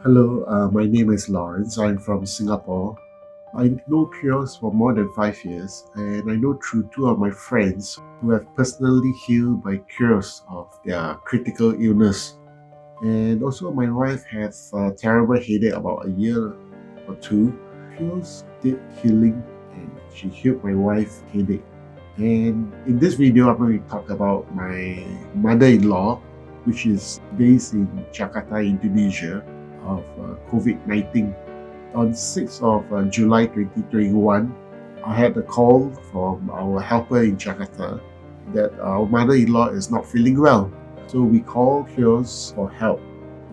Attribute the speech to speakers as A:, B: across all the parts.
A: Hello, my name is Lawrence. I'm from Singapore. I know Kyrios for more than 5 years, and I know through two of my friends who have personally healed by Kyrios of their critical illness. And also, my wife had a terrible headache about a year or two. Kyrios did healing, and she healed my wife's headache. And in this video, I'm going to talk about my mother-in-law, which is based in Jakarta, Indonesia, of COVID-19. On 6th of July 2021, I had a call from our helper in Jakarta that our mother-in-law is not feeling well. So we called Kyrios for help.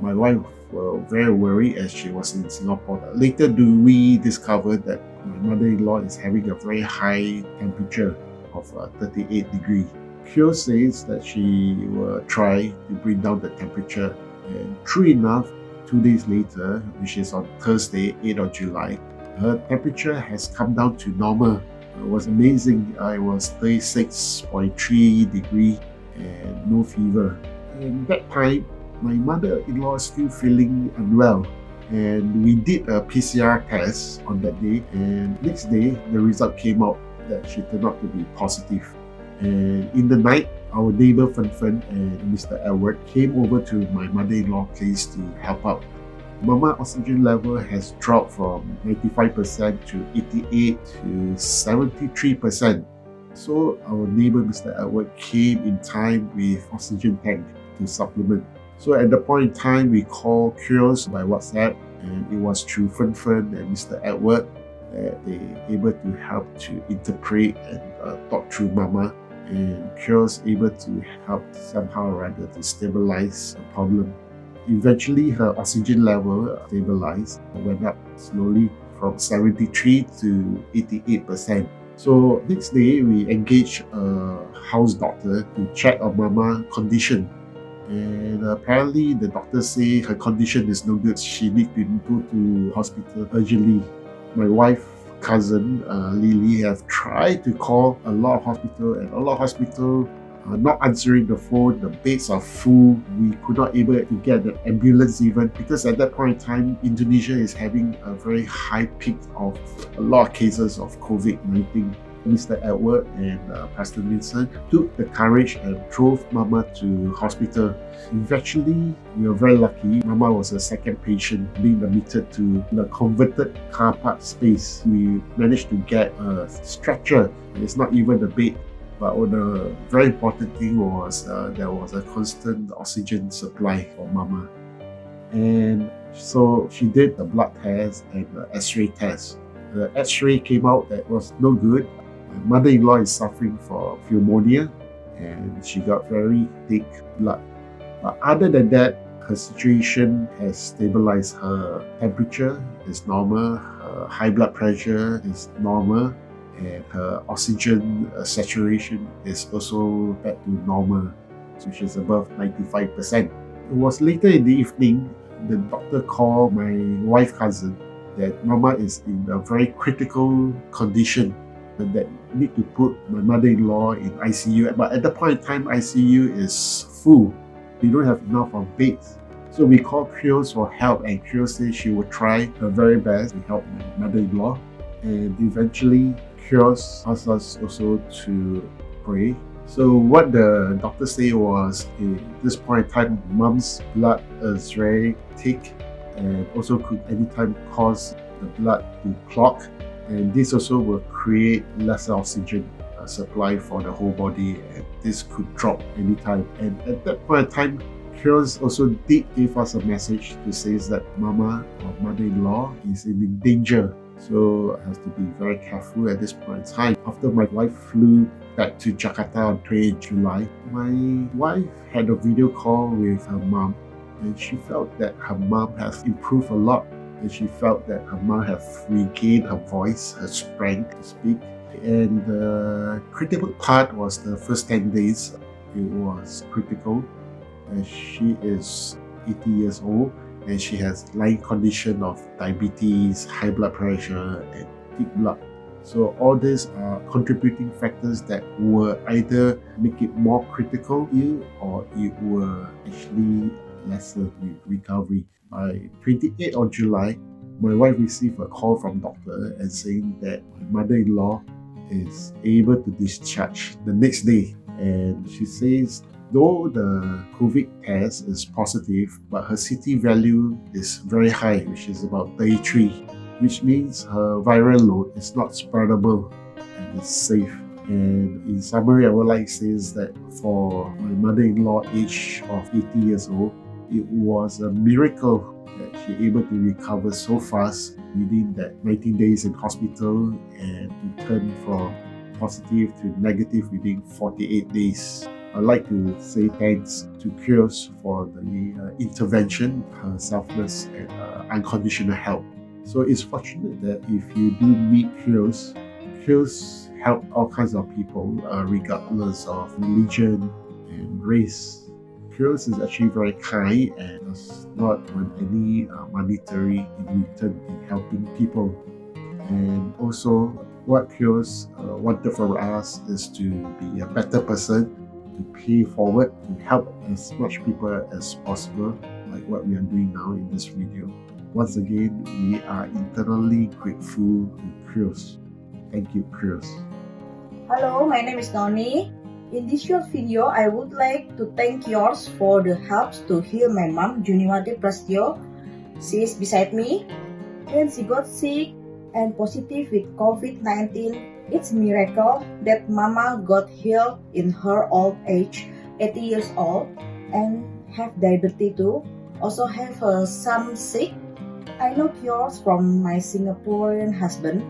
A: My wife was very worried as she was in Singapore. Later we discovered that my mother-in-law is having a very high temperature of 38 degrees. Kyrios says that she will try to bring down the temperature, and true enough, 2 days later, which is on Thursday, 8th of July, her temperature has come down to normal. It was amazing. It was 36.3 degrees and no fever. And that time, my mother-in-law is still feeling unwell. And we did a PCR test on that day, and next day, the result came out that she turned out to be positive. And in the night, our neighbor Fen and Mr. Edward came over to my mother-in-law place to help out. Mama oxygen level has dropped from 95% to 88 to 73%. So our neighbor Mr. Edward came in time with oxygen tank to supplement. So at the point in time, we called Kyrios by WhatsApp, and it was through Fen and Mr. Edward that they able to help to interpret and talk through Mama, and Kyrios able to help somehow or other to stabilize the problem. Eventually, her oxygen level stabilized, went up slowly from 73 to 88%. So next day, we engaged a house doctor to check on Mama's condition. And apparently, the doctor say her condition is no good. She need to go to hospital urgently. My wife cousin Lily have tried to call a lot of hospital, and a lot of hospital are not answering the phone. The beds are full. We could not able to get the ambulance even, because at that point in time, Indonesia is having a very high peak of a lot of cases of COVID-19. Mr. Edward and Pastor Vincent took the courage and drove Mama to hospital. Eventually, we were very lucky. Mama was the second patient being admitted to the converted car park space. We managed to get a stretcher. It's not even a bed. But the very important thing was there was a constant oxygen supply for Mama. And so she did the blood test and the X-ray test. The X-ray came out that was no good. My mother-in-law is suffering from pneumonia, and she got very thick blood. But other than that, her situation has stabilized. Her temperature is normal, her high blood pressure is normal, and her oxygen saturation is also back to normal, which is above 95%. It was later in the evening, the doctor called my wife cousin that Mama is in a very critical condition, and that need to put my mother-in-law in ICU. But at the point in time, ICU is full. We don't have enough of beds. So we called Kyrios for help, and Kyrios said she would try her very best to help my mother-in-law. And eventually, Kyrios asked us also to pray. So what the doctor said was, at this point in time, Mom's blood is very thick and also could anytime cause the blood to clot. And this also will create lesser oxygen supply for the whole body, and this could drop anytime. And at that point in time, Kyrios also did give us a message to say that Mama or mother-in-law is in danger. So I have to be very careful at this point in time. After my wife flew back to Jakarta on 20th July, my wife had a video call with her mom, and she felt that her mom has improved a lot. And she felt that her mom has regained her voice, her strength to speak. And the critical part was the first 10 days. It was critical. And she is 80 years old, and she has lying condition of diabetes, high blood pressure, and thick blood. So all these are contributing factors that will either make it more critical ill, or it will actually lesser with recovery. By 28th of July, my wife received a call from doctor and saying that my mother-in-law is able to discharge the next day. And she says, though the COVID test is positive, but her CT value is very high, which is about 33, which means her viral load is not spreadable and is safe. And in summary, I would like to say is that for my mother-in-law, age of 80 years old, it was a miracle that she able to recover so fast within that 19 days in hospital and to turn from positive to negative within 48 days. I'd like to say thanks to Kyrios for the intervention, her selfless and unconditional help. So it's fortunate that if you do meet Kyrios, Kyrios help all kinds of people regardless of religion and race. Kyrios is actually very kind and does not want any monetary in return in helping people. And also, what Kyrios wanted for us is to be a better person, to pay forward, to help as much people as possible, like what we are doing now in this video. Once again, we are eternally grateful to Kyrios. Thank you, Kyrios.
B: Hello, my name is Noni. In this short video, I would like to thank Kyrios for the helps to heal my mom, Djuniwati Prasetio. She is beside me. When she got sick and positive with COVID-19, it's a miracle that Mama got healed in her old age, 80 years old, and have diabetes too. Also have some sick. I know Kyrios from my Singaporean husband,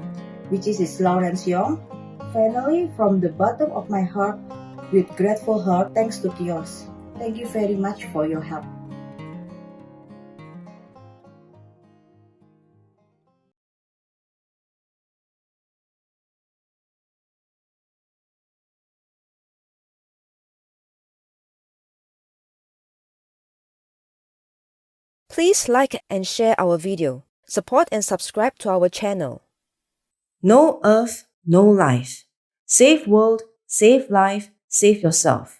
B: which is Lawrence Young. Finally, from the bottom of my heart, with grateful heart, thanks to Kyrios. Thank you very much for your help.
C: Please like and share our video. Support and subscribe to our channel. No Earth, no life. Save world, save life, save yourself.